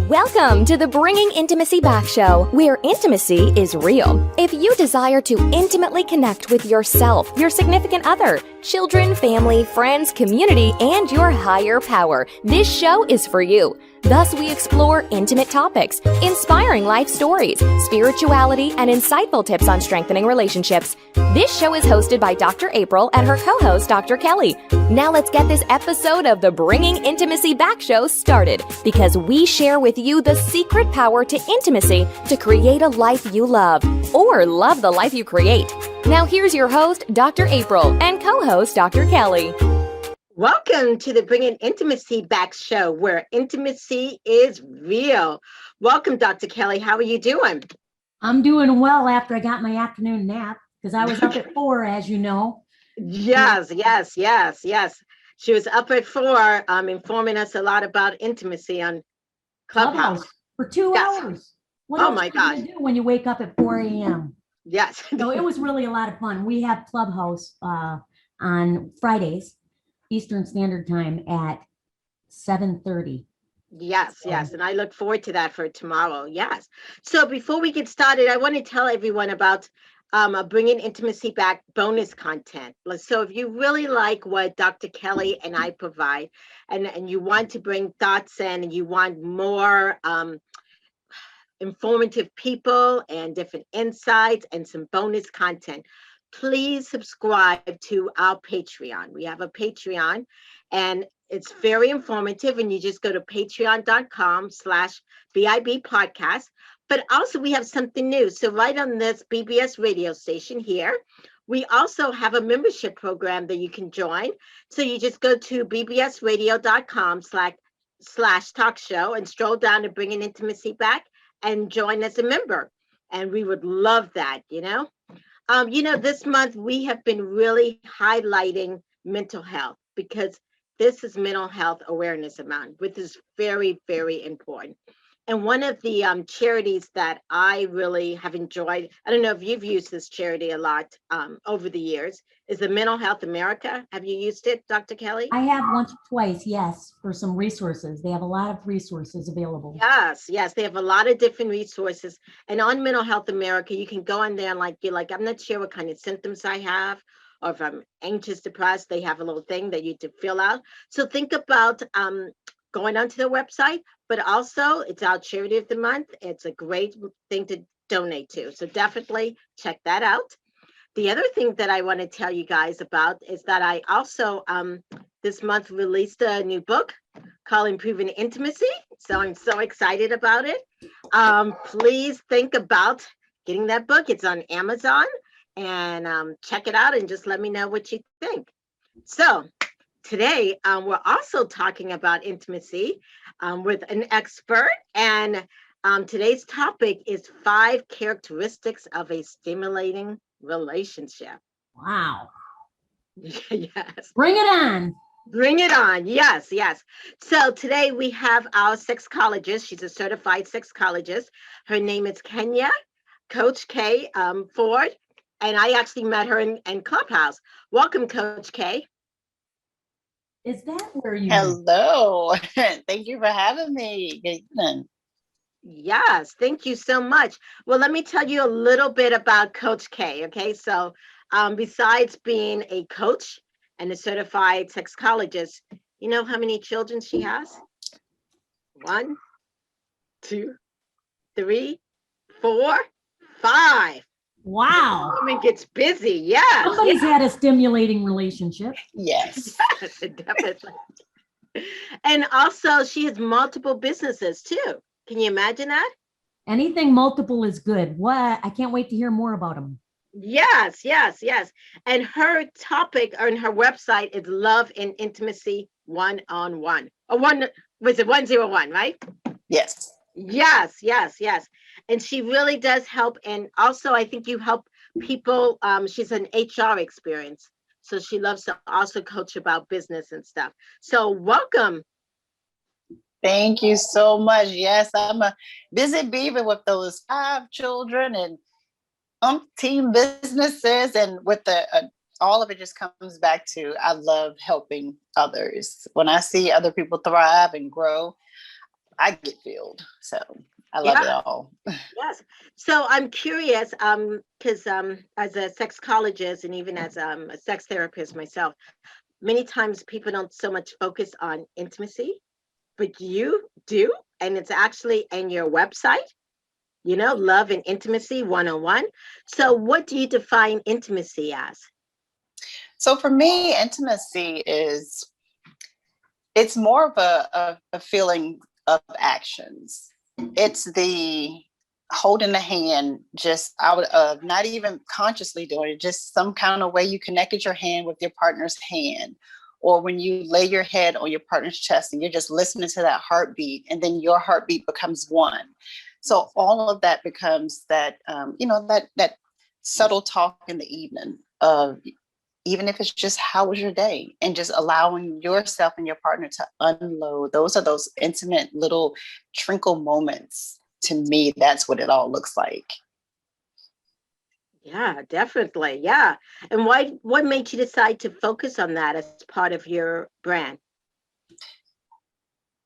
Welcome to the Bringing Intimacy Back show, where intimacy is real. If you desire to intimately connect with yourself, your significant other, children, family, friends, community, and your higher power, this show is for you. Thus, we explore intimate topics, inspiring life stories, spirituality, and insightful tips on strengthening relationships. This show is hosted by Dr. April and her co-host, Dr. Kelly. Now let's get this episode of the Bringing Intimacy Back show started, because we share with you the secret power to intimacy to create a life you love, or love the life you create. Now here's your host, Dr. April, and co-host, Dr. Kelly. Welcome to the Bringing Intimacy Back show, where intimacy is real. Welcome, Dr. Kelly. How are you doing? I'm doing well after I got my afternoon nap, because I was up at 4, as you know. Yes. She was up at 4, informing us a lot about intimacy on Clubhouse. For 2 hours. What else are you gonna do when you wake up at 4 a.m.? Yes. So it was really a lot of fun. We have Clubhouse on Fridays, Eastern Standard Time at 7:30. Yes. And I look forward to that for tomorrow. Yes. So before we get started, I want to tell everyone about Bringing Intimacy Back bonus content. So if you really like what Dr. Kelly and I provide, and you want to bring thoughts in, and you want more informative people and different insights and some bonus content, please subscribe to our Patreon. We have a Patreon, and it's very informative, and you just go to patreon.com/BIB podcast. But also we have something new. So right on this BBS radio station here, we also have a membership program that you can join. So you just go to bbsradio.com/talk show and stroll down to Bringing Intimacy Back and join as a member. And we would love that, this month we have been really highlighting mental health, because this is Mental Health Awareness Month, which is very, very important. And one of the charities that I really have enjoyed, I don't know if you've used this charity a lot over the years, is the Mental Health America. Have you used it, Dr. Kelly? I have once or twice, yes, for some resources. They have a lot of resources available. Yes, they have a lot of different resources. And on Mental Health America, you can go on there and you're like, I'm not sure what kind of symptoms I have, or if I'm anxious, depressed, they have a little thing that you have to fill out. So think about going onto their website, but also it's our charity of the month. It's a great thing to donate to. So definitely check that out. The other thing that I want to tell you guys about is that I also this month released a new book called Improving Intimacy. So I'm so excited about it. Please think about getting that book. It's on Amazon, and check it out and just let me know what you think. So today, we're also talking about intimacy with an expert, and today's topic is 5 characteristics of a stimulating relationship. Wow. Yes. Bring it on. Bring it on. Yes. So today we have our sexologist. She's a certified sexologist. Her name is Kanya, Coach K Ford, and I actually met her in Clubhouse. Welcome, Coach K. Is that where you? Hello. Thank you for having me. Good evening. Yes, thank you so much. Well, let me tell you a little bit about Coach K. Okay, so besides being a coach and a certified sexologist, you know how many children she has? 1, 2, 3, 4, 5. Wow. The woman gets busy. Yes. Somebody's had a stimulating relationship. Yes. Yes, definitely. And also, she has multiple businesses too. Can you imagine that? Anything multiple is good. What? I can't wait to hear more about them. Yes. And her topic on her website is Love and Intimacy One-on-One. Was it 101, right? Yes. Yes. And she really does help. And also, I think you help people. She's an HR experience, so she loves to also coach about business and stuff. So welcome. Thank you so much. Yes, I'm a busy beaver with those 5 children and umpteen businesses, and with all of it just comes back to I love helping others. When I see other people thrive and grow, I get filled. So I love it Yeah. all. Yes. So I'm curious, because as a sexologist and even as a sex therapist myself, many times people don't so much focus on intimacy, but you do, and it's actually in your website, Love and Intimacy 101. So what do you define intimacy as? So for me, intimacy it's more of a feeling of actions. It's the holding the hand, just out of not even consciously doing it, just some kind of way you connected your hand with your partner's hand. Or when you lay your head on your partner's chest and you're just listening to that heartbeat, and then your heartbeat becomes one. So all of that becomes that, that subtle talk in the evening of, even if it's just how was your day, and just allowing yourself and your partner to unload. Those are those intimate little trinkle moments. To me, that's what it all looks like. Yeah, definitely. Yeah. And what made you decide to focus on that as part of your brand?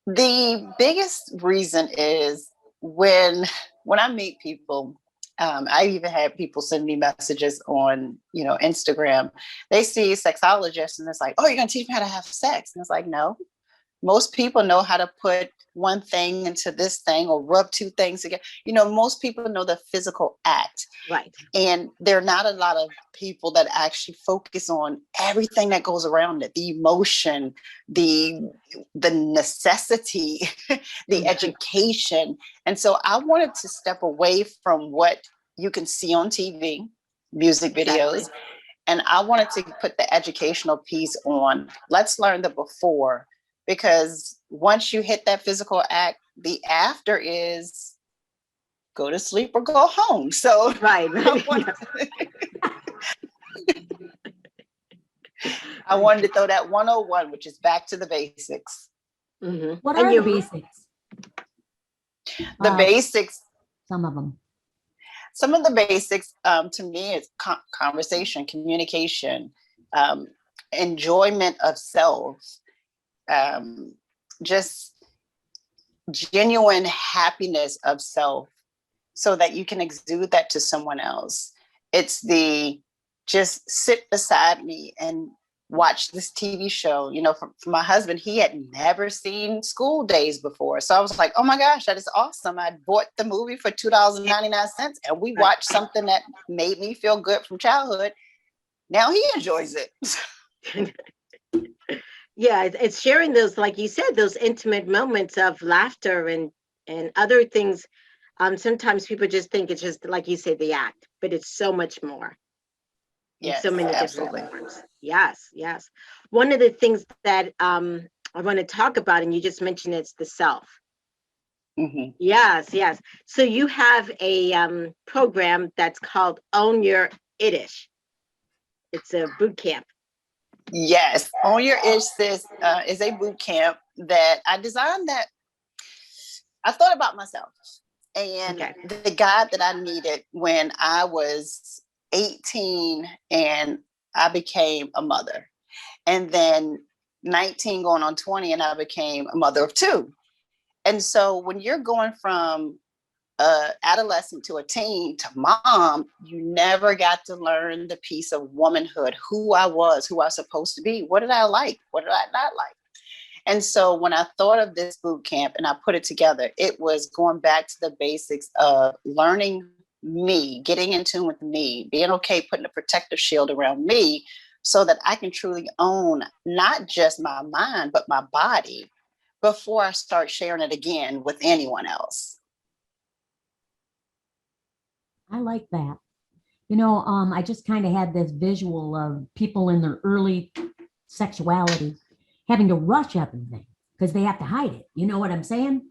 The biggest reason is when I meet people, I even had people send me messages on, Instagram. They see sexologists and it's like, oh, you're gonna teach me how to have sex. And it's like, no, most people know how to put one thing into this thing or rub two things together. Most people know the physical act. Right. And there are not a lot of people that actually focus on everything that goes around it, the emotion, the necessity, the education. And so I wanted to step away from what you can see on TV, music videos. Exactly. And I wanted to put the educational piece on. Let's learn the before, because once you hit that physical act, the after is go to sleep or go home. So Right. I wanted to throw that 101, which is back to the basics. Mm-hmm. What And are you the basics? The basics. Some of them. Some of the basics to me is conversation, communication, enjoyment of self, just genuine happiness of self, so that you can exude that to someone else. It's the just sit beside me and watch this TV show. For my husband, he had never seen School Days before. So I was like, oh my gosh, that is awesome. I bought the movie for $2.99 and we watched something that made me feel good from childhood. Now he enjoys it. Yeah, it's sharing those, like you said, those intimate moments of laughter and other things. Sometimes people just think it's just like you say, the act, but it's so much more. In Yes, so many absolutely. different forms. Yes, yes. One of the things that I want to talk about, and you just mentioned, it's the self. Mm-hmm. Yes, yes. So you have a program that's called Own Your Itish. It's a boot camp. Yes, Own Your Ish is a boot camp that I designed. That I thought about myself and the guide that I needed when I was 18 and I became a mother, and then 19 going on 20 and I became a mother of two. And so when you're going from adolescent to a teen to mom, you never got to learn the piece of womanhood, who I was, who I was supposed to be. What did I like? What did I not like? And so when I thought of this boot camp and I put it together, it was going back to the basics of learning me, getting in tune with me, being okay, putting a protective shield around me so that I can truly own not just my mind, but my body before I start sharing it again with anyone else. I like that. I just kind of had this visual of people in their early sexuality having to rush everything because they have to hide it. You know what I'm saying?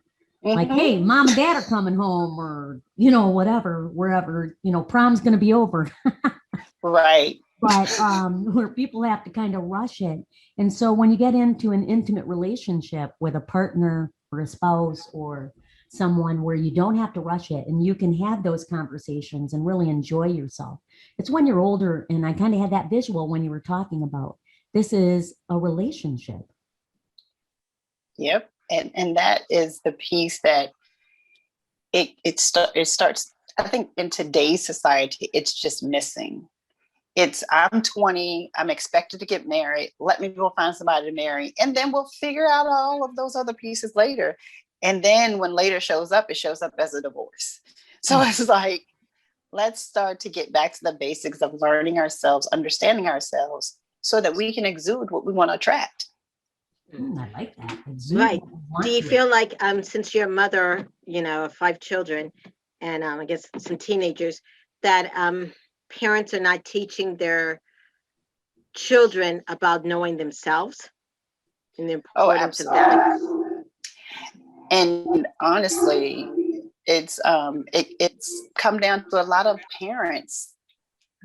Mm-hmm. Like, hey, mom and dad are coming home, or, whatever, wherever, prom's going to be over. Right. But where people have to kind of rush it. And so when you get into an intimate relationship with a partner or a spouse or someone where you don't have to rush it and you can have those conversations and really enjoy yourself. It's when you're older, and I kind of had that visual when you were talking about this is a relationship. Yep. And that is the piece that it starts, I think in today's society, it's just missing. It's, I'm 20, I'm expected to get married. Let me go find somebody to marry. And then we'll figure out all of those other pieces later. And then when later shows up, it shows up as a divorce. So it's like, let's start to get back to the basics of learning ourselves, understanding ourselves, so that we can exude what we want to attract. I like that. Exude Right. what you want Do you to. feel like, since you're a mother, of 5 children and I guess some teenagers, that parents are not teaching their children about knowing themselves and the Oh, importance of that? absolutely. And honestly, it's come down to a lot of parents.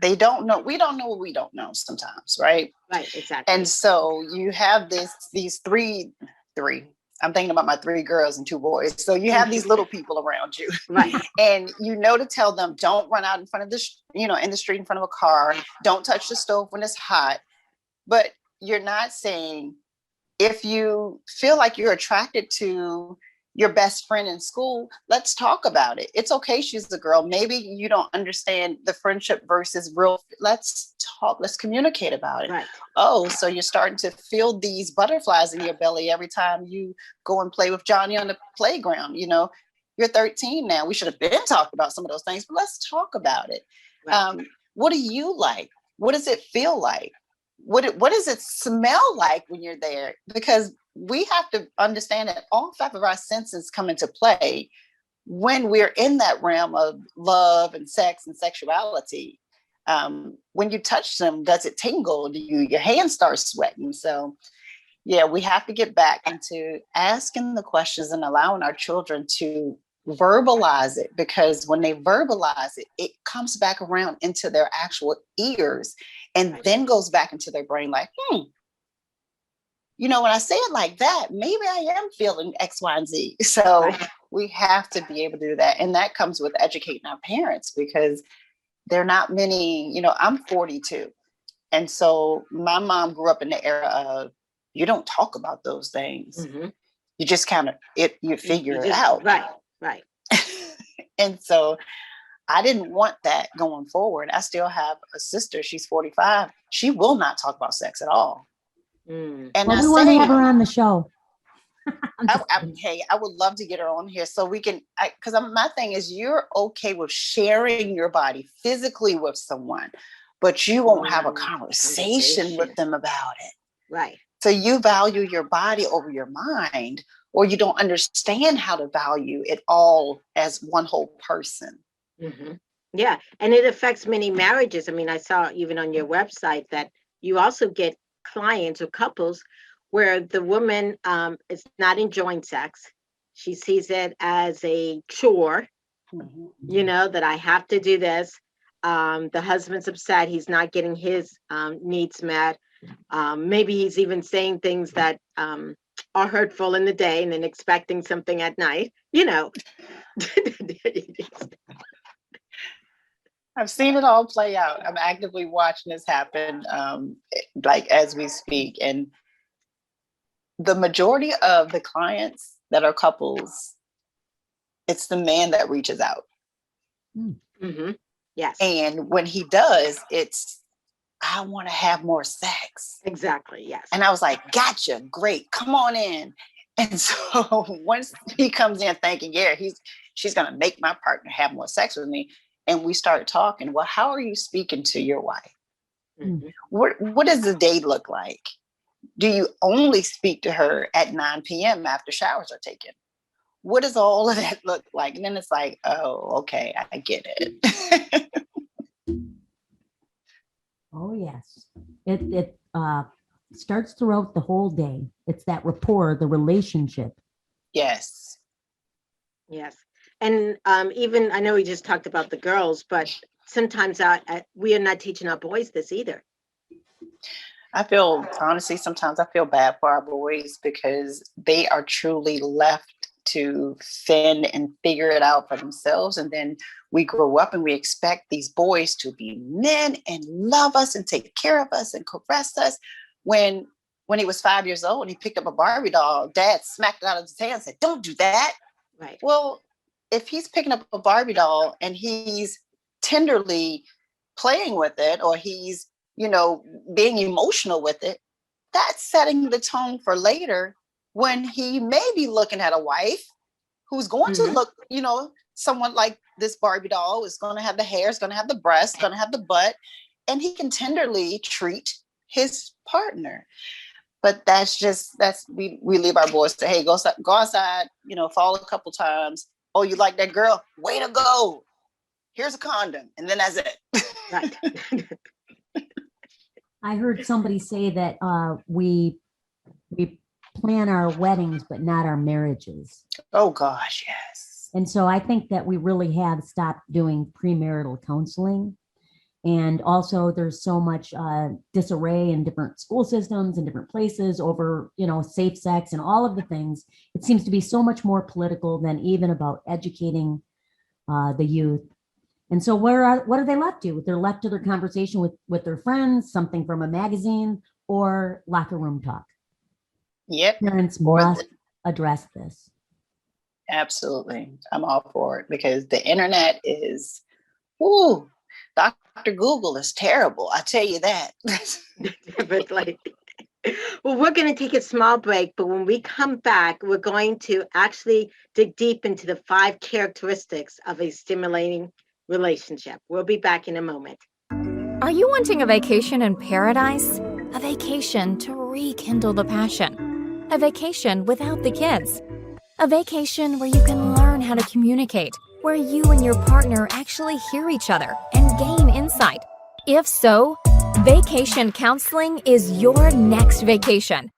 They don't know. We don't know what we don't know sometimes, right? Right, exactly. And so you have these three. I'm thinking about my 3 girls and 2 boys. So you have these little people around you, Right. and to tell them, don't run out in front of in the street in front of a car. Don't touch the stove when it's hot. But you're not saying, if you feel like you're attracted to your best friend in school, let's talk about it. It's okay, she's a girl. Maybe you don't understand the friendship versus real. Let's talk. Let's communicate about it. Right. Oh, so you're starting to feel these butterflies in your belly every time you go and play with Johnny on the playground. You're 13 now. We should have been talking about some of those things, but let's talk about it. Right. What do you like? What does it feel like? What does it smell like when you're there? Because we have to understand that all 5 of our senses come into play when we're in that realm of love and sex and sexuality. When you touch them, does it tingle? Do your hands start sweating? So yeah, we have to get back into asking the questions and allowing our children to verbalize it, because when they verbalize it, it comes back around into their actual ears and then goes back into their brain like, when I say it like that, maybe I am feeling X, Y, and Z. So we have to be able to do that. And that comes with educating our parents, because there are not many, I'm 42. And so my mom grew up in the era of, you don't talk about those things. Mm-hmm. You just kind of, you figure it out. Right. And so I didn't want that going forward. I still have a sister. She's 45. She will not talk about sex at all. Mm. And Well, we want to have her on the show. I would love to get her on here so we can, because my thing is, you're okay with sharing your body physically with someone, but you won't have a conversation with them about it. Right. So you value your body over your mind, or you don't understand how to value it all as one whole person. Mm-hmm. Yeah. And it affects many marriages. I mean, I saw even on your website that you also get clients or couples where the woman is not enjoying sex. She sees it as a chore, that I have to do this. The husband's upset. He's not getting his needs met. Maybe he's even saying things that are hurtful in the day and then expecting something at night, I've seen it all play out. I'm actively watching this happen, like as we speak. And the majority of the clients that are couples, it's the man that reaches out. Mm-hmm. Yes. And when he does, it's, I want to have more sex. Exactly. Yes. And I was like, gotcha. Great. Come on in. And so once he comes in thinking, yeah, she's going to make my partner have more sex with me. And we start talking, well, how are you speaking to your wife? Mm-hmm. What does the day look like? Do you only speak to her at 9 p.m. after showers are taken? What does all of that look like? And then it's like, oh, okay, I get it. Oh, yes. It starts throughout the whole day. It's that rapport, the relationship. Yes. Yes. And even, I know we just talked about the girls, but sometimes we are not teaching our boys this either. Honestly, sometimes I feel bad for our boys, because they are truly left to fend and figure it out for themselves. And then we grow up and we expect these boys to be men and love us and take care of us and caress us, when when he was 5 years old, he picked up a Barbie doll. Dad smacked it out of his hand and said, "Don't do that." Right. Well, if he's picking up a Barbie doll and he's tenderly playing with it, or he's, being emotional with it, that's setting the tone for later when he may be looking at a wife who's going to look, someone like this Barbie doll is going to have the hair, is going to have the breasts, going to have the butt, and he can tenderly treat his partner. But we leave our boys to, hey, go outside, fall a couple times. Oh, you like that girl? Way to go. Here's a condom. And then that's it. Right. I heard somebody say that we plan our weddings, but not our marriages. Oh, gosh, yes. And so I think that we really have stopped doing premarital counseling. And also there's so much disarray in different school systems and different places over, safe sex and all of the things. It seems to be so much more political than even about educating the youth. And so what are they left to? They're left to their conversation with their friends, something from a magazine, or locker room talk. Yep. Parents must address this. Absolutely. I'm all for it, because the internet is, Dr. Google is terrible. I tell you that. But well, we're going to take a small break, but when we come back, we're going to actually dig deep into the 5 characteristics of a stimulating relationship. We'll be back in a moment. Are you wanting a vacation in paradise? A vacation to rekindle the passion? A vacation without the kids? A vacation where you can learn how to communicate, where you and your partner actually hear each other and gain insight? If so, vacation counseling is your next vacation.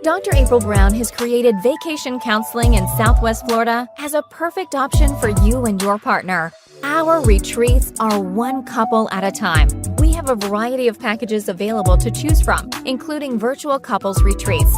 Dr. April Brown has created vacation counseling in Southwest Florida as a perfect option for you and your partner. Our retreats are one couple at a time. We have a variety of packages available to choose from, including virtual couples retreats.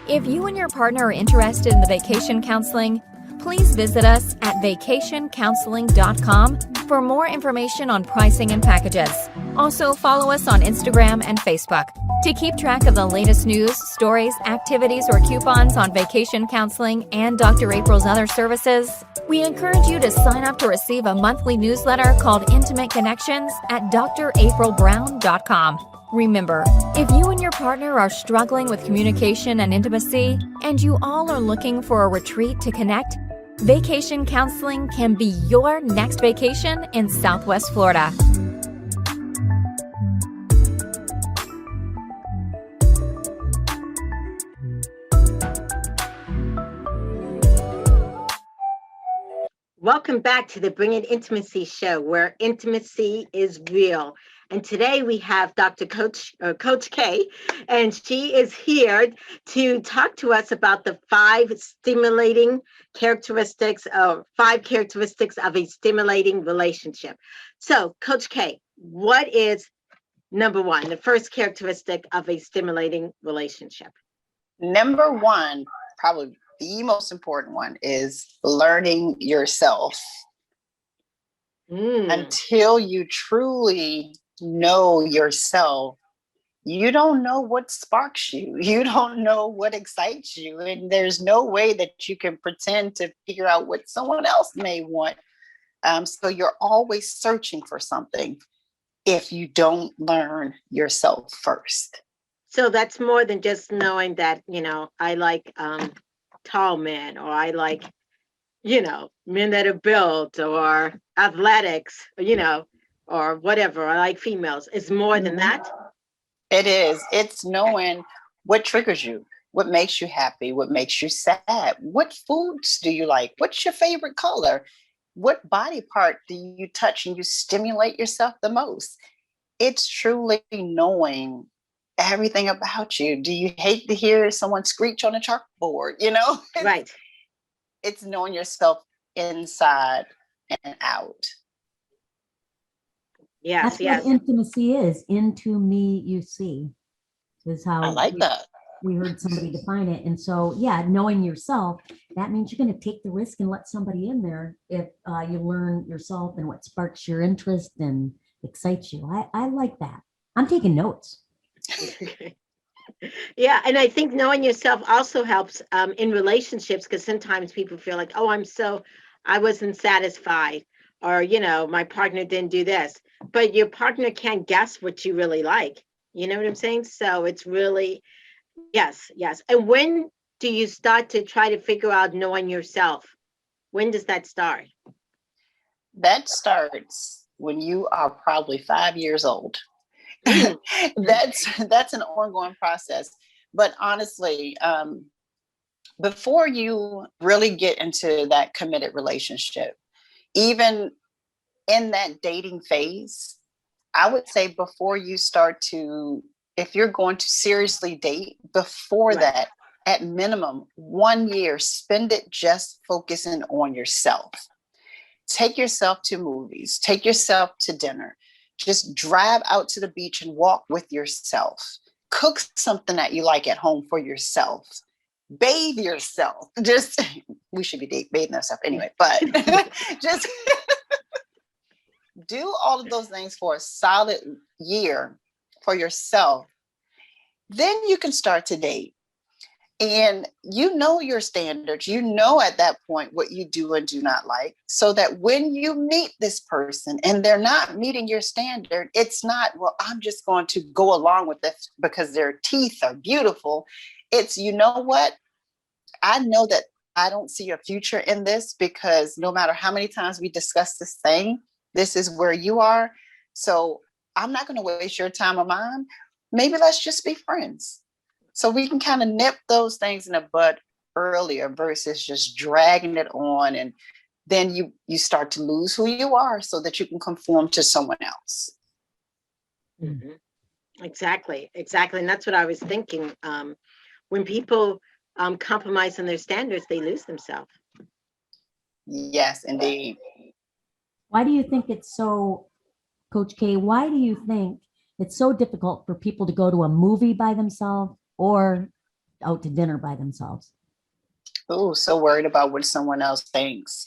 If you and your partner are interested in the vacation counseling, please visit us at vacationcounseling.com for more information on pricing and packages. Also, follow us on Instagram and Facebook. To keep track of the latest news, stories, activities, or coupons on vacation counseling and Dr. April's other services, we encourage you to sign up to receive a monthly newsletter called Intimate Connections at draprilbrown.com. Remember, if you and your partner are struggling with communication and intimacy, and you all are looking for a retreat to connect, vacation counseling can be your next vacation in Southwest Florida. Welcome back to the Bring It Intimacy show, where intimacy is real. And today we have Dr. Coach K, and she is here to talk to us about the 5 characteristics of a stimulating relationship. So, Coach K, what is number 1, the first characteristic of a stimulating relationship? Number 1, probably the most important one, is learning yourself. Until you truly know yourself, you don't know what sparks you. You don't know what excites you. And there's no way that you can pretend to figure out what someone else may want. So you're always searching for something if you don't learn yourself first. So that's more than just knowing that, I like tall men, or I like, men that are built, or athletics, or whatever. I like females. It's more than that. It is. It's knowing what triggers you, what makes you happy, what makes you sad, what foods do you like, what's your favorite color, what body part do you touch and you stimulate yourself the most. It's truly knowing everything about you. Do you hate to hear someone screech on a chalkboard? Right. It's knowing yourself inside and out. Yes, That's what intimacy is. Into me, you see, is how I like that. We heard somebody define it. And so, knowing yourself, that means you're going to take the risk and let somebody in there if you learn yourself and what sparks your interest and excites you. I like that. I'm taking notes. Yeah, and I think knowing yourself also helps in relationships, because sometimes people feel like, oh, I wasn't satisfied, or my partner didn't do this, but your partner can't guess what you really like. You know what I'm saying? So it's really, yes, yes. And when do you start to try to figure out knowing yourself? When does that start? That starts when you are probably 5 years old. Mm, That's an ongoing process. But honestly, before you really get into that committed relationship, even in that dating phase, I would say before you start to, if you're going to seriously date, before right. that, at minimum 1 year, spend it just focusing on yourself. Take yourself to movies, take yourself to dinner, just drive out to the beach and walk with yourself. Cook something that you like at home for yourself. Bathe yourself. Just, we should be bathing ourselves anyway, but just do all of those things for a solid year for yourself. Then you can start to date. And you know your standards. You know at that point what you do and do not like. So that when you meet this person and they're not meeting your standard, it's not, well, I'm just going to go along with this because their teeth are beautiful. It's, you know what? I know that I don't see a future in this, because no matter how many times we discuss this thing, this is where you are. So I'm not going to waste your time or mine. Maybe let's just be friends. So we can kind of nip those things in the bud earlier versus just dragging it on. And then you start to lose who you are so that you can conform to someone else. Mhm. Exactly, exactly. And that's what I was thinking. When people compromise on their standards, they lose themselves. Yes, indeed. Why do you think it's so, Coach K, why do you think it's so difficult for people to go to a movie by themselves or out to dinner by themselves? Oh, so worried about what someone else thinks.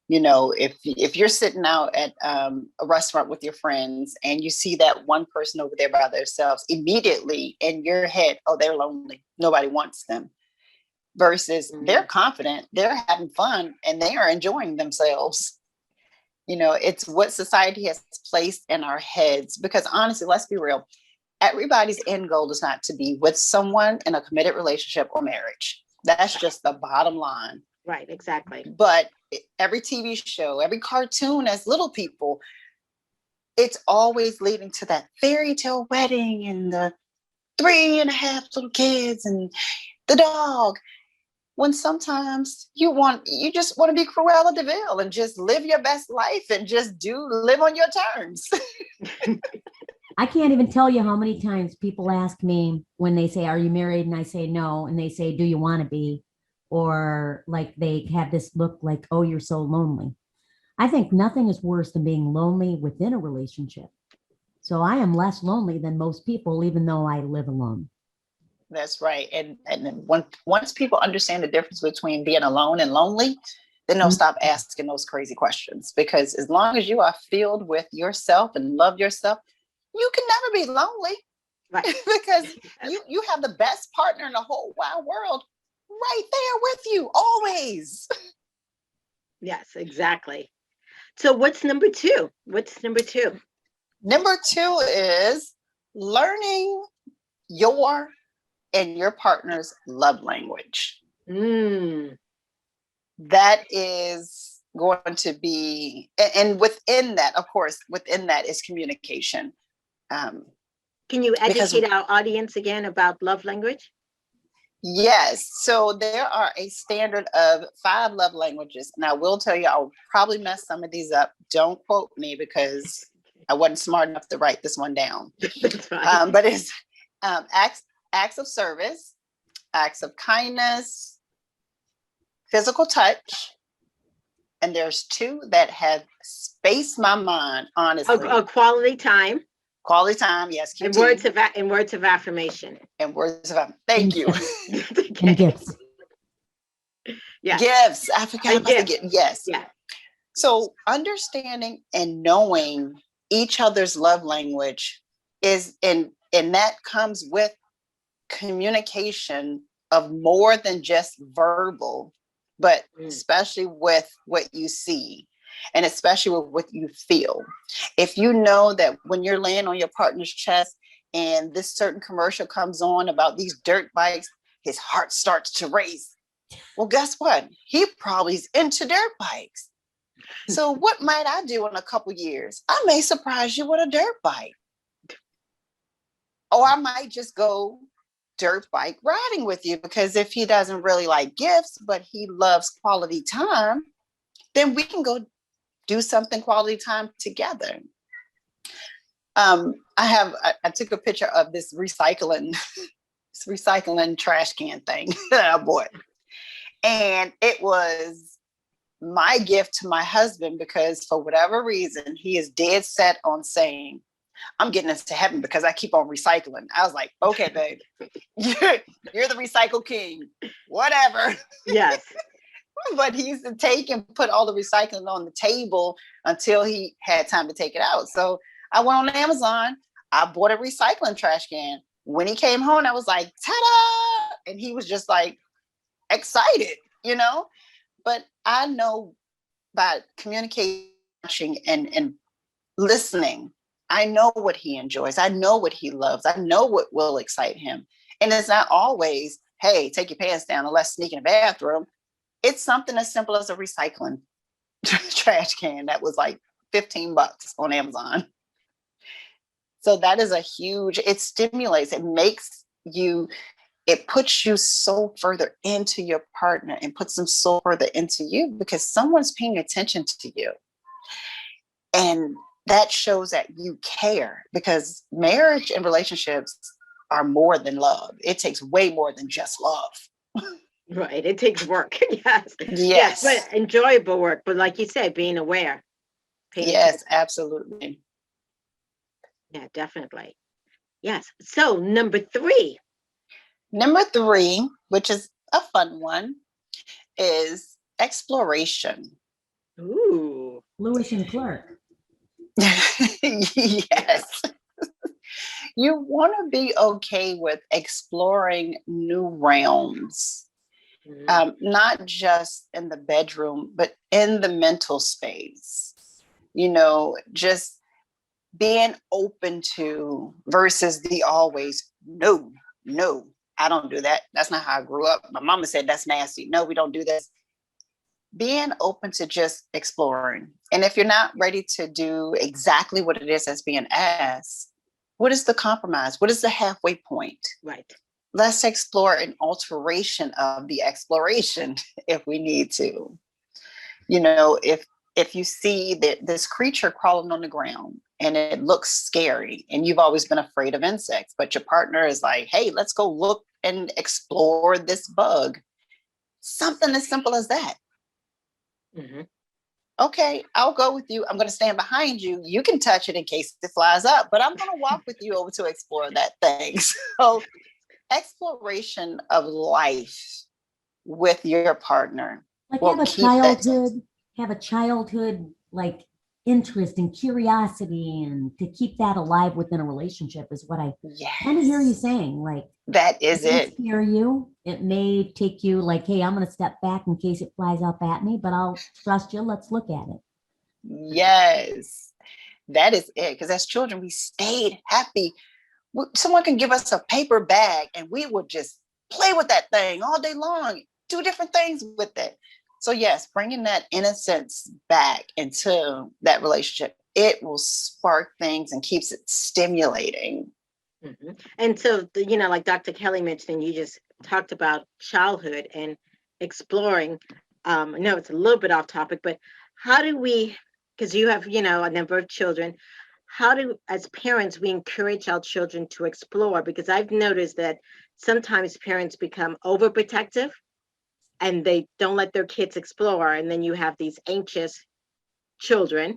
You know, if you're sitting out at a restaurant with your friends and you see that one person over there by themselves, immediately in your head, oh, they're lonely. Nobody wants them. Versus they're confident, they're having fun, and they are enjoying themselves. You know, it's what society has placed in our heads. Because honestly, let's be real. Everybody's end goal is not to be with someone in a committed relationship or marriage. That's just the bottom line. Right, exactly. But every TV show, every cartoon, as little people, it's always leading to that fairy tale wedding and the 3.5 little kids and the dog. When sometimes you just want to be Cruella de Vil and just live your best life and just live on your terms. I can't even tell you how many times people ask me when they say, are you married? And I say no. And they say, do you want to be? Or like they have this look like, oh, you're so lonely. I think nothing is worse than being lonely within a relationship. So I am less lonely than most people, even though I live alone. That's right. And once people understand the difference between being alone and lonely, then they'll stop asking those crazy questions. Because as long as you are filled with yourself and love yourself, you can never be lonely. Right. Because you have the best partner in the whole wide world right there with you always. Yes, exactly. So what's number two? What's number two? Number two is learning your and your partner's love language. That is going to be, and within that, of course, within that is communication. Can you educate our audience again about love language? Yes. So there are a standard of 5 love languages. And I will tell you, I'll probably mess some of these up. Don't quote me because I wasn't smart enough to write this one down. That's fine. But it's acts of service, acts of kindness, physical touch. And there's 2 that have spaced my mind, honestly. Quality time. Quality time, yes. QT. And words of affirmation. And words of affirmation. Thank you. And gifts. Yeah. Gifts. I forgot about the gift. Yes. Yeah. So understanding and knowing each other's love language is, and that comes with communication of more than just verbal, but especially with what you see and especially with what you feel. If you know that when you're laying on your partner's chest and this certain commercial comes on about these dirt bikes, his heart starts to race. Well, guess what? He probably is into dirt bikes. So what might I do in a couple years? I may surprise you with a dirt bike. Or I might just go dirt bike riding with you, because if he doesn't really like gifts, but he loves quality time, then we can go do something quality time together. I took a picture of this recycling trash can thing that I bought. And it was my gift to my husband, because for whatever reason, he is dead set on saying, I'm getting us to heaven because I keep on recycling. I was like, okay, babe, you're the recycle king, whatever. Yes. But he used to take and put all the recycling on the table until he had time to take it out. So I went on Amazon. I bought a recycling trash can. When he came home, I was like, ta-da! And he was just like excited, you know? But I know by communicating and listening, I know what he enjoys. I know what he loves. I know what will excite him. And it's not always, hey, take your pants down and let's sneak in the bathroom. It's something as simple as a recycling trash can that was like $15 on Amazon. So that is a huge, it stimulates, it puts you so further into your partner and puts them so further into you, because someone's paying attention to you. And that shows that you care, because marriage and relationships are more than love. It takes way more than just love. Right. It takes work. Yes. Yes. But enjoyable work. But like you said, being aware. Yes, absolutely. Yeah, definitely. Yes. So number 3. Number 3, which is a fun one, is exploration. Ooh. Lewis and Clark. Yes. You want to be okay with exploring new realms, not just in the bedroom, but in the mental space. You know, just being open to versus the always, no, I don't do that. That's not how I grew up. My mama said that's nasty. No, we don't do this. Being open to just exploring. And if you're not ready to do exactly what it is that's being asked, what is the compromise? What is the halfway point? Right. Let's explore an alteration of the exploration if we need to. You know, if you see that this creature crawling on the ground and it looks scary and you've always been afraid of insects, but your partner is like, hey, let's go look and explore this bug. Something as simple as that. Mm-hmm. Okay, I'll go with you. I'm going to stand behind you. You can touch it in case it flies up, but I'm going to walk with you over to explore that thing. So exploration of life with your partner. Like will keep that. have a childhood like interest and curiosity, and to keep that alive within a relationship is what I kind of hear you saying. Like, that is it may it. scare you. It may take you like, hey, I'm going to step back in case it flies up at me, but I'll trust you. Let's look at it. Yes, that is it. Because as children, we stayed happy. Someone can give us a paper bag and we would just play with that thing all day long, do different things with it. So yes, bringing that innocence back into that relationship, it will spark things and keeps it stimulating. Mm-hmm. And so, like Dr. Kelly mentioned, you just talked about childhood and exploring. I know it's a little bit off topic, but how do we, because you have, a number of children, how do, as parents, we encourage our children to explore? Because I've noticed that sometimes parents become overprotective and they don't let their kids explore. And then you have these anxious children,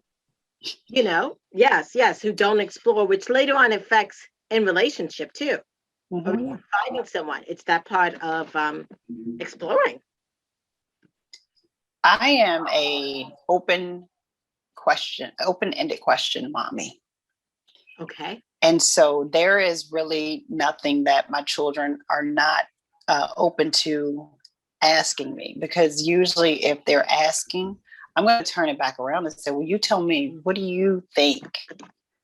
yes, who don't explore, which later on affects in relationship too. Oh, yeah. Finding someone, it's that part of exploring. I am a open-ended question mommy. Okay. And so there is really nothing that my children are not open to asking me, because usually if they're asking, I'm going to turn it back around and say, well, you tell me, what do you think?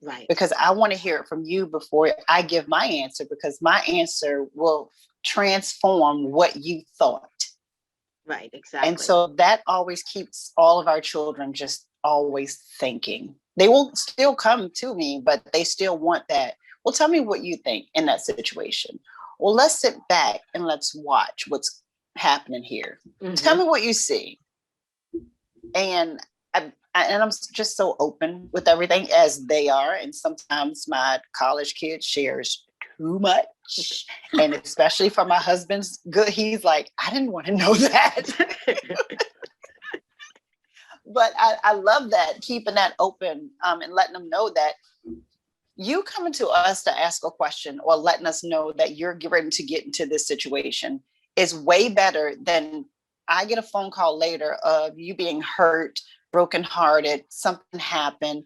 Right. Because I want to hear it from you before I give my answer, because my answer will transform what you thought. Right, exactly. And so that always keeps all of our children just always thinking. They will still come to me, but they still want that. Well, tell me what you think in that situation. Well, let's sit back and let's watch what's happening here. Tell me what you see. And I'm just so open with everything, as they are. And sometimes my college kid shares too much. And especially for my husband's good, he's like, I didn't want to know that. But I love that, keeping that open, and letting them know that you coming to us to ask a question or letting us know that you're ready to get into this situation is way better than I get a phone call later of you being hurt, brokenhearted, something happened,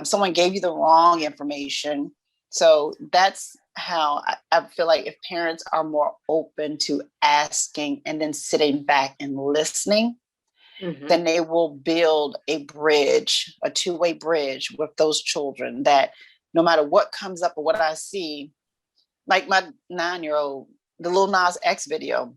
someone gave you the wrong information. So that's how I feel like if parents are more open to asking and then sitting back and listening, then they will build a bridge, a two-way bridge with those children, that no matter what comes up or what I see, like my 9-year-old, the Lil Nas X video,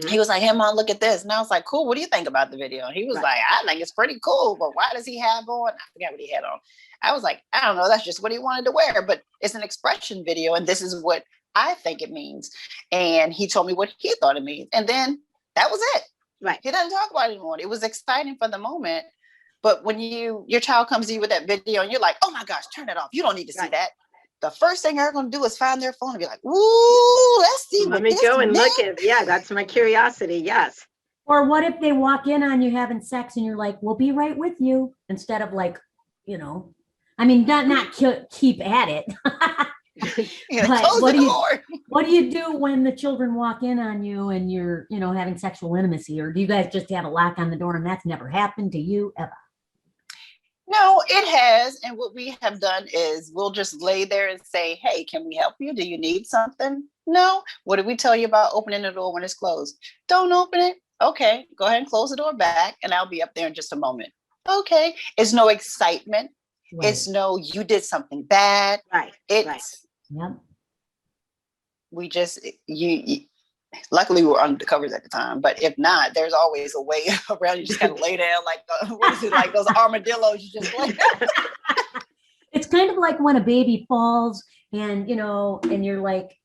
he was like, hey, Mom, look at this. And I was like, cool, what do you think about the video? And he was like, I think it's pretty cool, but why does he have on? I forgot what he had on. I was like, I don't know, that's just what he wanted to wear, but it's an expression video, and this is what I think it means. And he told me what he thought it means. And then that was it. Right. He doesn't talk about it anymore. It was exciting for the moment. But when your child comes to you with that video and you're like, oh my gosh, turn it off. You don't need to see that. The first thing they're going to do is find their phone and be like, ooh, let's see. Let me go and look at, that's my curiosity. Yes. Or what if they walk in on you having sex and you're like, we'll be right with you, instead of like, I mean, not keep at it. But what do you do when the children walk in on you and you're, having sexual intimacy? Or do you guys just have a lock on the door and that's never happened to you ever? No, it has. And what we have done is we'll just lay there and say, hey, can we help you? Do you need something? No. What did we tell you about opening the door when it's closed? Don't open it. Okay, go ahead and close the door back and I'll be up there in just a moment. Okay. It's no excitement. Right. It's no, you did something bad. Right. It's, yep. We just, luckily we were under the covers at the time, but if not, there's always a way around. You just kind of lay down like, what is it, like those armadillos, you just lay down. It's kind of like when a baby falls and, and you're like,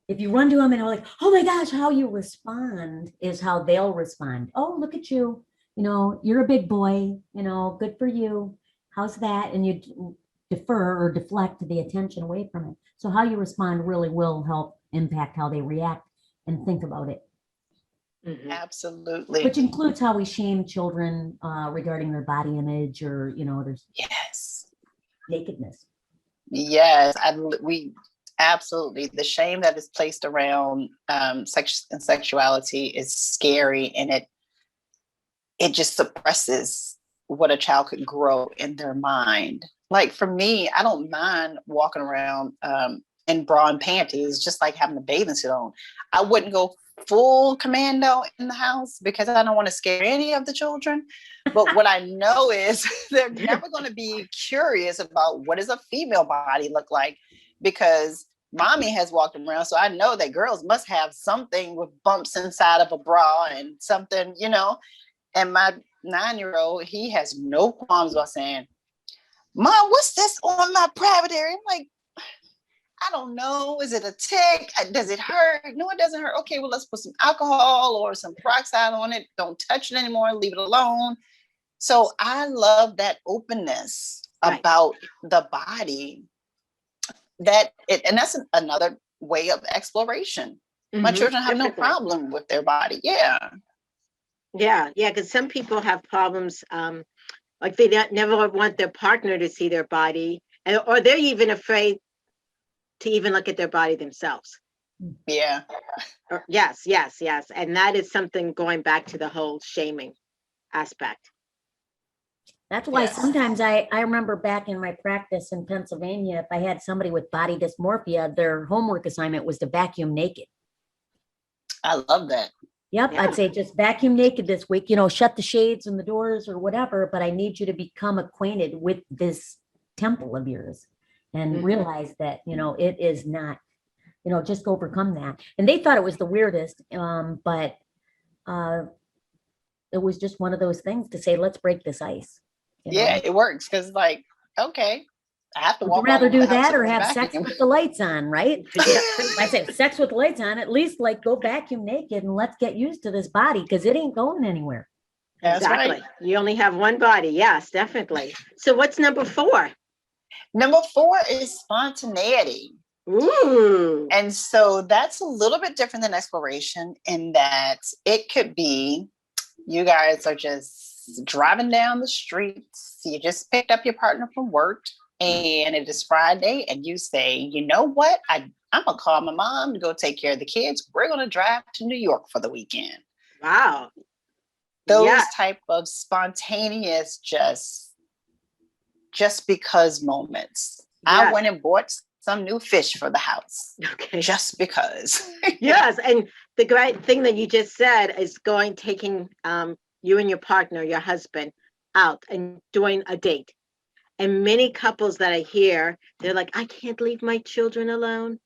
if you run to them and they're like, oh my gosh, how you respond is how they'll respond. Oh, look at you. You're a big boy, good for you. How's that? And you defer or deflect the attention away from it. So how you respond really will help impact how they react and think about it. Absolutely. Which includes how we shame children regarding their body image or, there's nakedness. Yes, we absolutely. The shame that is placed around sex and sexuality is scary, and it just suppresses what a child could grow in their mind. Like for me, I don't mind walking around in bra and panties, just like having a bathing suit on. I wouldn't go full commando in the house because I don't want to scare any of the children. But what I know is they're never going to be curious about what does a female body look like, because mommy has walked around. So I know that girls must have something with bumps inside of a bra and something, and my 9-year-old, he has no qualms about saying, Mom, what's this on my private area? I'm like, I don't know. Is it a tick? Does it hurt? No, it doesn't hurt. Okay, well, let's put some alcohol or some peroxide on it. Don't touch it anymore. Leave it alone. So I love that openness about the body. And that's another way of exploration. My children have no problem with their body. Yeah. Because some people have problems, like they never want their partner to see their body, or they're even afraid to even look at their body themselves. Yeah. Yes. And that is something going back to the whole shaming aspect. That's why Yes. sometimes I remember back in my practice in Pennsylvania, if I had somebody with body dysmorphia, their homework assignment was to vacuum naked. I love that. Yep, Yeah. I'd say just vacuum naked this week, shut the shades and the doors or whatever, but I need you to become acquainted with this temple of yours and Mhm. realize that, it is not, just overcome that. And they thought it was the weirdest, but it was just one of those things to say, let's break this ice. Yeah, it works because like, okay, I have to Would you walk all rather over the do house that or and have sex vacuum. with the lights on, right? If I say sex with the lights on, at least like go vacuum naked and let's get used to this body because it ain't going anywhere. That's Exactly. right. You only have one body. Yes, definitely. So what's number 4? Number 4 is spontaneity. Ooh. And so that's a little bit different than exploration in that it could be you guys are just driving down the streets. You just picked up your partner from work and it is Friday and you say, you know what? I'm going to call my mom to go take care of the kids. We're going to drive to New York for the weekend. Wow. Those Yeah. type of spontaneous just because moments. I Yes. went and bought some new fish for the house Okay. just because. Yes. And the great thing that you just said is taking you and your partner, your husband, out and doing a date. And many couples that I hear, they're like, I can't leave my children alone.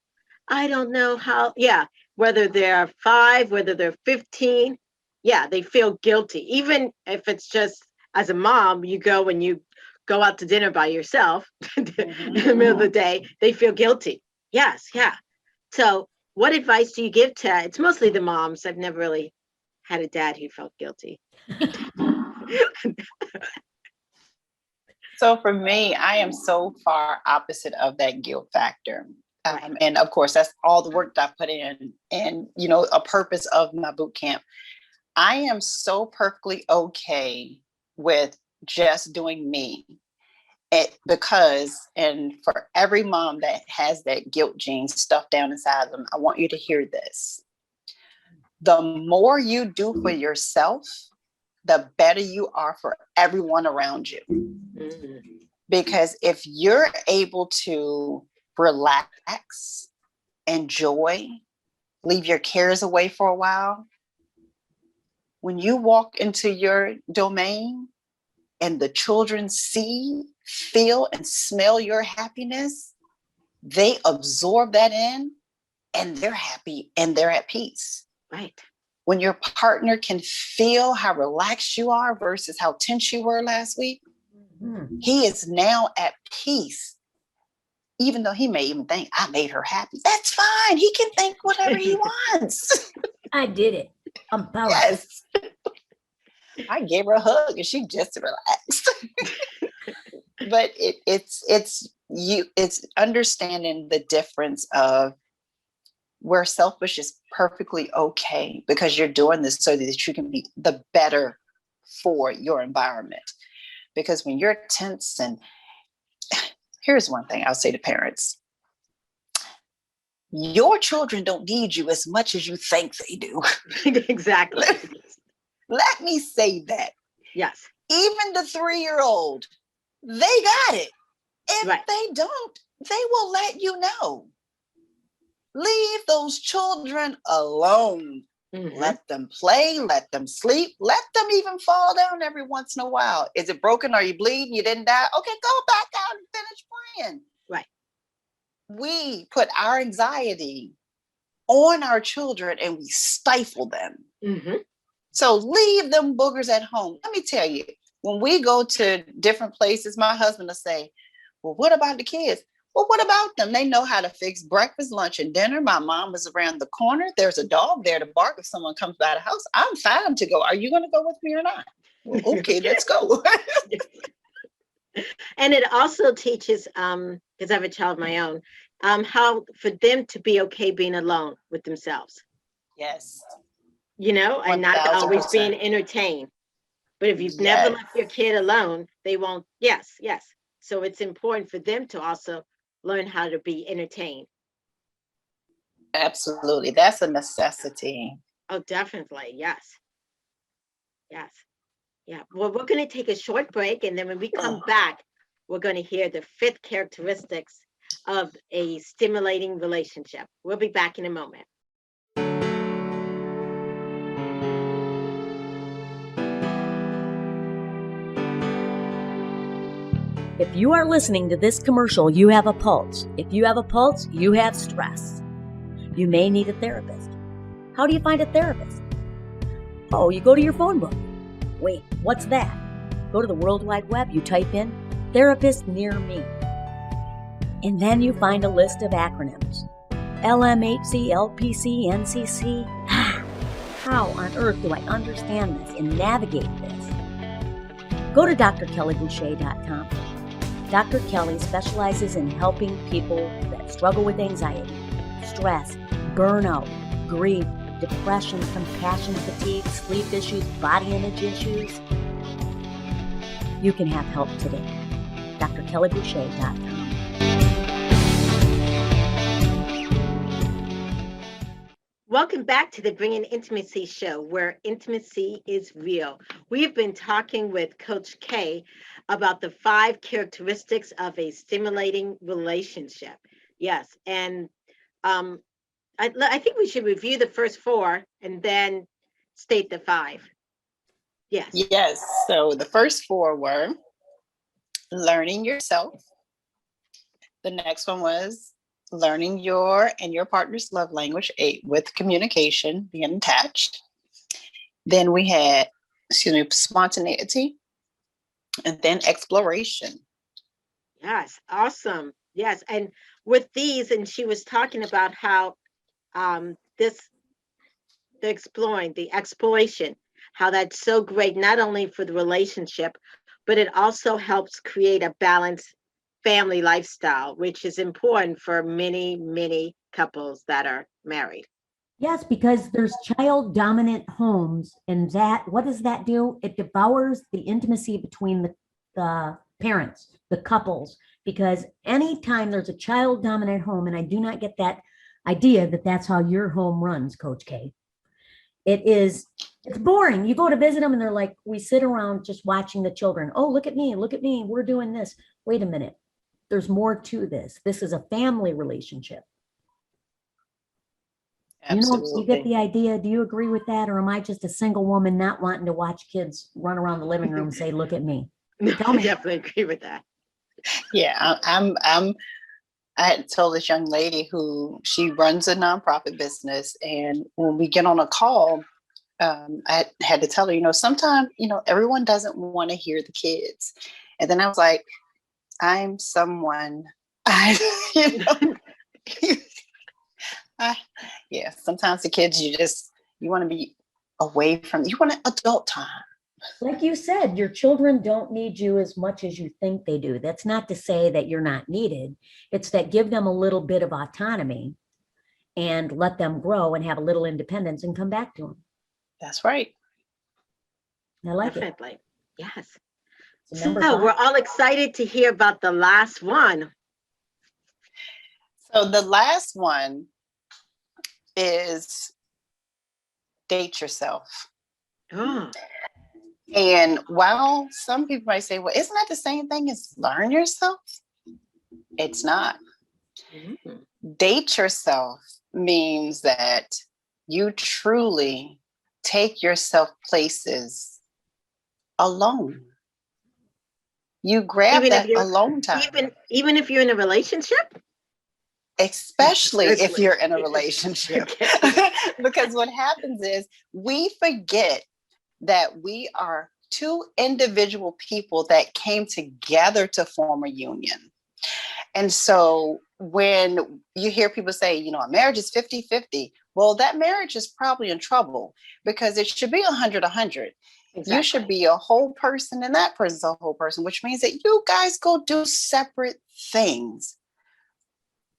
I don't know how. Yeah. Whether they're 5, whether they're 15. Yeah. They feel guilty. Even if it's just as a mom, you go and you go out to dinner by yourself in the middle of the day, they feel guilty. Yes. Yeah. So what advice do you give to, it's mostly the moms. I've never really had a dad who felt guilty. So for me, I am so far opposite of that guilt factor. Right. And of course, that's all the work that I put in and, a purpose of my boot camp. I am so perfectly okay with just doing me. And for every mom that has that guilt gene stuffed down inside them, I want you to hear this. The more you do for yourself, the better you are for everyone around you. Mm-hmm. Because if you're able to relax, enjoy, leave your cares away for a while, when you walk into your domain and the children see, feel, and smell your happiness, they absorb that in and they're happy and they're at peace. Right. When your partner can feel how relaxed you are versus how tense you were last week, he is now at peace. Even though he may even think, I made her happy. That's fine. He can think whatever he wants. I did it. I'm proud. Yes. I gave her a hug and she just relaxed. But it's understanding the difference of where selfish is perfectly okay because you're doing this so that you can be the better for your environment. Because when you're tense, and here's one thing I'll say to parents. Your children don't need you as much as you think they do. Exactly. Let me say that. Yes. Even the 3-year-old, they got it. If Right. they don't, they will let you know. Leave those children alone. Mm-hmm. Let them play, let them sleep, let them even fall down every once in a while. Is it broken? Are you bleeding? You didn't die? Okay, go back out and finish playing. Right. We put our anxiety on our children and we stifle them. Mm-hmm. So leave them boogers at home. Let me tell you, when we go to different places, my husband will say, well, what about the kids? Well, what about them? They know how to fix breakfast, lunch, and dinner. My mom was around the corner. There's a dog there to bark if someone comes by the house. I'm fine to go. Are you going to go with me or not? Well, okay, let's go. And it also teaches, because I have a child of my own, how for them to be okay being alone with themselves. Yes. And not always 1000%. being entertained. But if you've Yes. never left your kid alone, they won't. Yes, yes. So it's important for them to also learn how to be entertained. Absolutely. That's a necessity. Oh, definitely. Yes. Yes. Yeah. Well, we're going to take a short break. And then when we come back, we're going to hear the 5th characteristics of a stimulating relationship. We'll be back in a moment. If you are listening to this commercial, you have a pulse. If you have a pulse, you have stress. You may need a therapist. How do you find a therapist? Oh, you go to your phone book. Wait, what's that? Go to the World Wide Web, you type in therapist near me. And then you find a list of acronyms. LMHC, LPC, NCC. How on earth do I understand this and navigate this? Go to drkellyboucher.com. Dr. Kelly specializes in helping people that struggle with anxiety, stress, burnout, grief, depression, compassion fatigue, sleep issues, body image issues. You can have help today. drkellyboucher.com. Welcome back to the Bringing Intimacy show, where intimacy is real. We've been talking with Coach K about the 5 characteristics of a stimulating relationship. Yes, and I think we should review the first 4 and then state the 5. Yes. Yes. So the first 4 were learning yourself. The next one was learning your and your partner's love language, 8, with communication, being attached. Then we had, spontaneity, and then exploration. Yes, awesome. Yes, and with these, and she was talking about how the exploration, how that's so great, not only for the relationship, but it also helps create a balanced family lifestyle, which is important for many, many couples that are married. Yes, because there's child dominant homes, and that, what does that do? It devours the intimacy between the parents, the couples, because anytime there's a child dominant home, and I do not get that idea that that's how your home runs, Coach K. It's boring. You go to visit them and they're like, we sit around just watching the children. Oh, look at me, we're doing this. Wait a minute. There's more to this. This is a family relationship. Absolutely. You get the idea. Do you agree with that? Or am I just a single woman not wanting to watch kids run around the living room and say, look at me? Tell me. I definitely agree with that. Yeah, I had told this young lady who she runs a nonprofit business, and when we get on a call, I had to tell her, sometimes, everyone doesn't want to hear the kids. And then I was like, I'm someone, sometimes the kids, you want to be away from, you want adult time. Like you said, your children don't need you as much as you think they do. That's not to say that you're not needed. It's that give them a little bit of autonomy and let them grow and have a little independence and come back to them. That's right. I like Definitely. It. Yes. So we're all excited to hear about the last one. So the last one is date yourself. Oh. And while some people might say, well, isn't that the same thing as learn yourself? It's not. Mm-hmm. Date yourself means that you truly take yourself places alone. You grab that alone time. Even if you're in a relationship? Especially if you're in a relationship. Because what happens is we forget that we are 2 individual people that came together to form a union. And so when you hear people say, a marriage is 50-50, well, that marriage is probably in trouble because it should be 100-100. Exactly. You should be a whole person and that person's a whole person, which means that you guys go do separate things.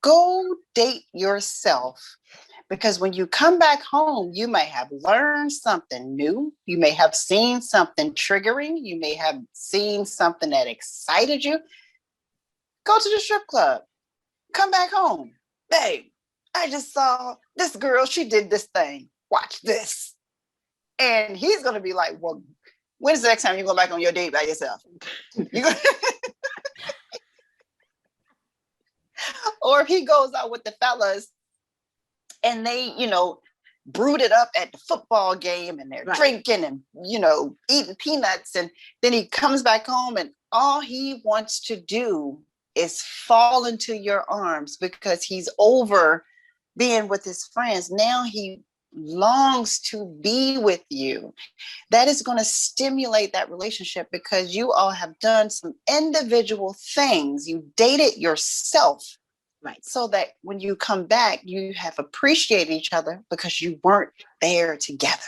Go date yourself. Because when you come back home, you may have learned something new. You may have seen something triggering. You may have seen something that excited you. Go to the strip club. Come back home. Babe, I just saw this girl. She did this thing. Watch this. And he's going to be like, well, When's the next time you go back on your date by yourself? Or if he goes out with the fellas and they, brooded up at the football game and they're drinking and, eating peanuts. And then he comes back home and all he wants to do is fall into your arms because he's over being with his friends. Now he longs to be with you. That is going to stimulate that relationship because you all have done some individual things. You dated yourself. Right. So that when you come back, you have appreciated each other because you weren't there together.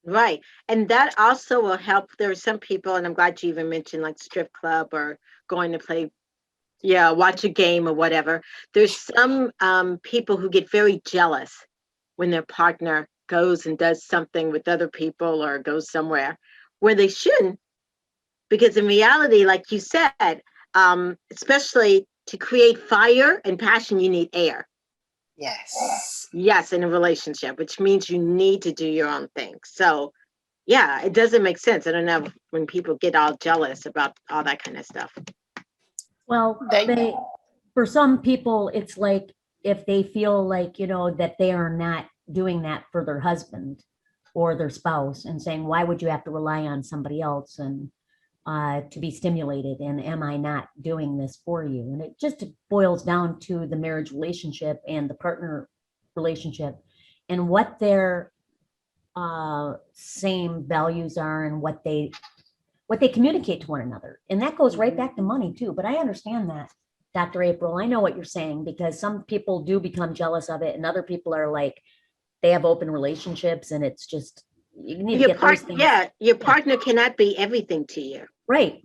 Right. And that also will help. There are some people, and I'm glad you even mentioned like strip club or going to play, watch a game or whatever. There's some people who get very jealous when their partner goes and does something with other people or goes somewhere where they shouldn't. Because in reality, like you said, especially to create fire and passion, you need air. Yes. Yes, in a relationship, which means you need to do your own thing. So, yeah, it doesn't make sense. I don't know when people get all jealous about all that kind of stuff. Well, for some people, it's like if they feel like, that they are not doing that for their husband or their spouse and saying, why would you have to rely on somebody else and to be stimulated, and am I not doing this for you? And it just boils down to the marriage relationship and the partner relationship and what their same values are and what they communicate to one another. And that goes right back to money too. But I understand that, Dr. April. I know what you're saying because some people do become jealous of it and other people are like, they have open relationships and it's just, you need to get those things. Yeah, your partner cannot be everything to you. Right.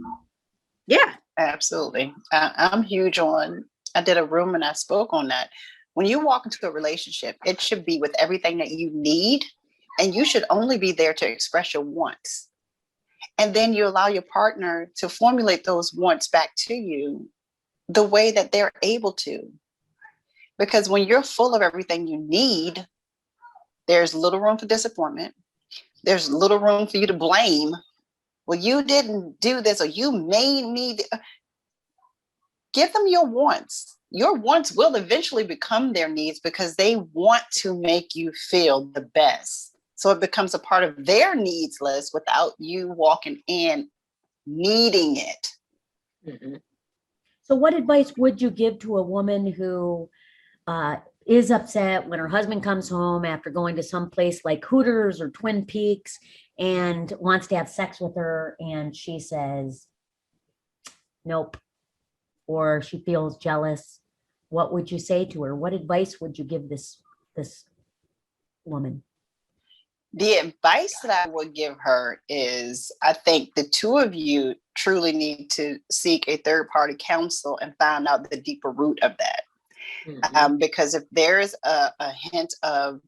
Yeah. Absolutely. I'm huge on, I did a room and I spoke on that. When you walk into a relationship, it should be with everything that you need, and you should only be there to express your wants. And then you allow your partner to formulate those wants back to you the way that they're able to. Because when you're full of everything you need, there's little room for disappointment. There's little room for you to blame. Well, you didn't do this, or you made me. Give them your wants. Your wants will eventually become their needs because they want to make you feel the best. So it becomes a part of their needs list without you walking in needing it. Mm-hmm. So what advice would you give to a woman who is upset when her husband comes home after going to some place like Hooters or Twin Peaks and wants to have sex with her and she says, nope, or she feels jealous? What would you say to her? What advice would you give this woman? The advice that I would give her is, I think the two of you truly need to seek a third-party counsel and find out the deeper root of that. Mm-hmm. Because if there's a hint of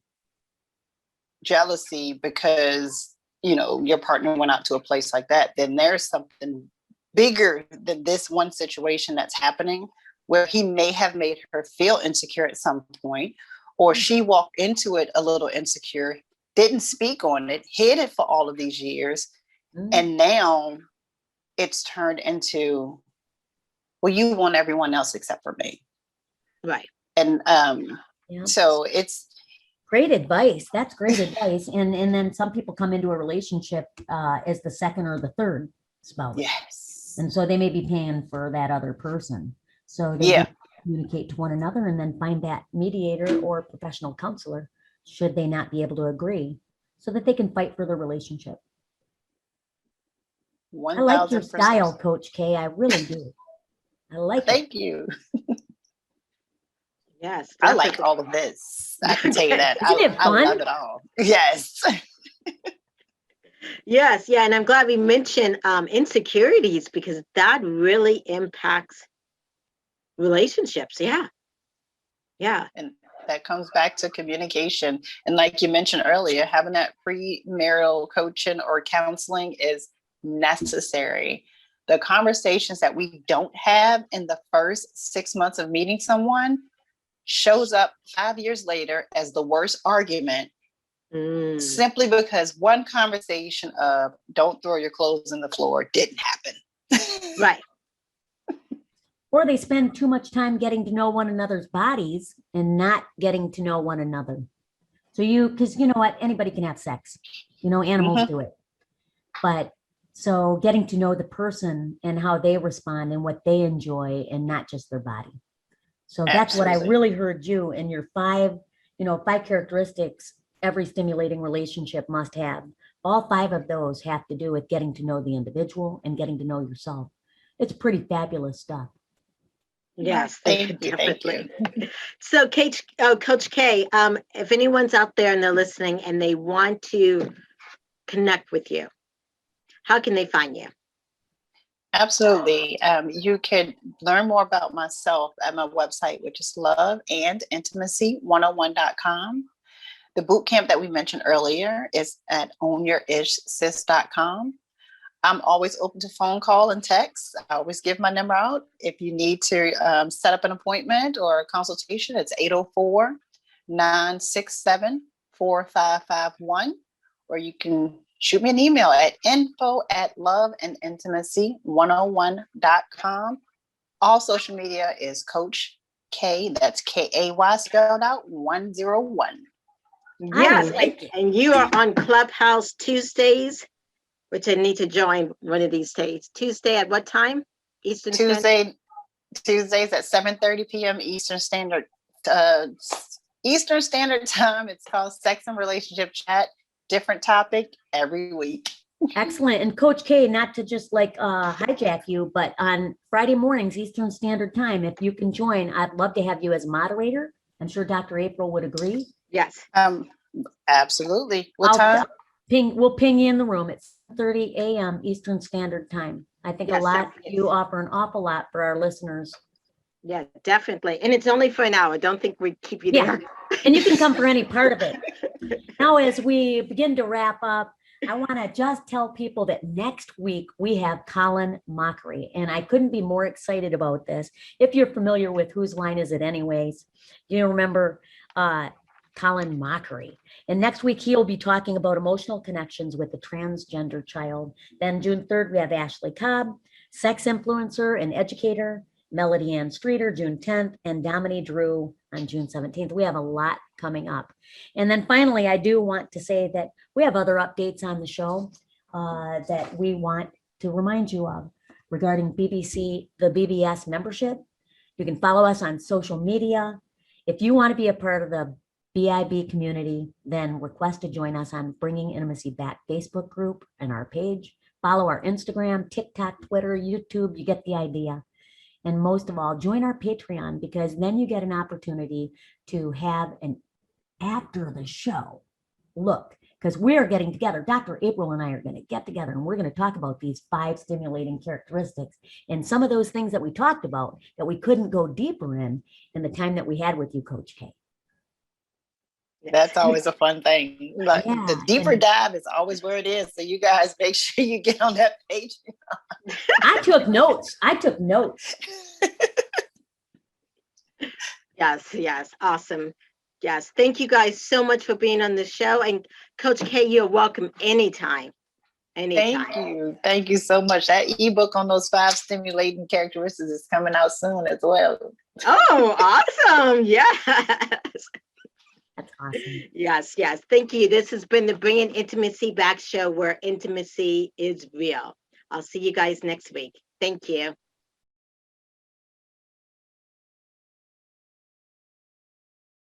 jealousy because, your partner went out to a place like that, then there's something bigger than this one situation that's happening where he may have made her feel insecure at some point, or she walked into it a little insecure, didn't speak on it, hid it for all of these years. Mm-hmm. And now it's turned into, well, you want everyone else except for me. Right. And so it's great advice. That's great advice. And then some people come into a relationship as the second or the third spouse. Yes. And so they may be paying for that other person. So they communicate to one another and then find that mediator or professional counselor should they not be able to agree so that they can fight for the relationship. 1,000%. I like your style, Coach K. I really do. I like it. Thank you. Yes. I like all of this. I can tell you that. Isn't it fun? I love it all. Yes. Yes. Yeah. And I'm glad we mentioned insecurities because that really impacts relationships. Yeah. Yeah. And that comes back to communication. And like you mentioned earlier, having that premarital coaching or counseling is necessary. The conversations that we don't have in the first 6 months of meeting someone shows up 5 years later as the worst argument Mm. simply because one conversation of don't throw your clothes in the floor didn't happen. Right. Or they spend too much time getting to know one another's bodies and not getting to know one another. So because you know what, anybody can have sex, animals do it. But so getting to know the person and how they respond and what they enjoy and not just their body. So that's what I really heard you in your 5 characteristics every stimulating relationship must have. All 5 of those have to do with getting to know the individual and getting to know yourself. It's pretty fabulous stuff. Yes, thank you. So, Coach K, if anyone's out there and they're listening and they want to connect with you, how can they find you? Absolutely. You can learn more about myself at my website, which is loveandintimacy101.com. The boot camp that we mentioned earlier is at ownyourishsis.com. I'm always open to phone call and text. I always give my number out. If you need to set up an appointment or a consultation, it's 804-967-4551. Or you can shoot me an email at info@loveandintimacy101.com. All social media is Coach K. That's K-A-Y spelled out 101. Yes, and you are on Clubhouse Tuesdays, which I need to join one of these days. Tuesday at what time? Tuesdays at 7:30 p.m. Eastern Standard Time. It's called Sex and Relationship Chat. Different topic every week. Excellent. And Coach K, not to just hijack you, but on Friday mornings, Eastern Standard Time, if you can join, I'd love to have you as moderator. I'm sure Dr. April would agree. Yes. Absolutely. What time? We'll ping you in the room. It's 30 a.m. Eastern Standard Time. I think you offer an awful lot for our listeners. Yeah, definitely. And it's only for an hour. Don't think we keep you there. And you can come for any part of it. Now, as we begin to wrap up, I want to just tell people that next week we have Colin Mockery, and I couldn't be more excited about this. If you're familiar with Whose Line Is It Anyways, you remember Colin Mockery. And next week, he'll be talking about emotional connections with a transgender child. Then June 3rd, we have Ashley Cobb, sex influencer and educator, Melody Ann Streeter, June 10th, and Dominique Drew on June 17th. We have a lot coming up. And then finally, I do want to say that we have other updates on the show that we want to remind you of regarding the BBS membership. You can follow us on social media. If you want to be a part of the BIB community, then request to join us on Bringing Intimacy Back Facebook group and our page. Follow our Instagram, TikTok, Twitter, YouTube. You get the idea. And most of all, join our Patreon, because then you get an opportunity to have an after the show look, because we're getting together. Dr. April and I are going to get together and we're going to talk about these 5 stimulating characteristics and some of those things that we talked about that we couldn't go deeper in the time that we had with you, Coach K. That's always a fun thing. The deeper dive is always where it is. So you guys make sure you get on that page. I took notes. Yes. Awesome. Yes. Thank you guys so much for being on the show. And Coach K, you're welcome anytime. Thank you so much. That ebook on those 5 stimulating characteristics is coming out soon as well. Oh, awesome. Yes. That's awesome. Yes. Thank you. This has been the Bringing Intimacy Back show, where intimacy is real. I'll see you guys next week. Thank you.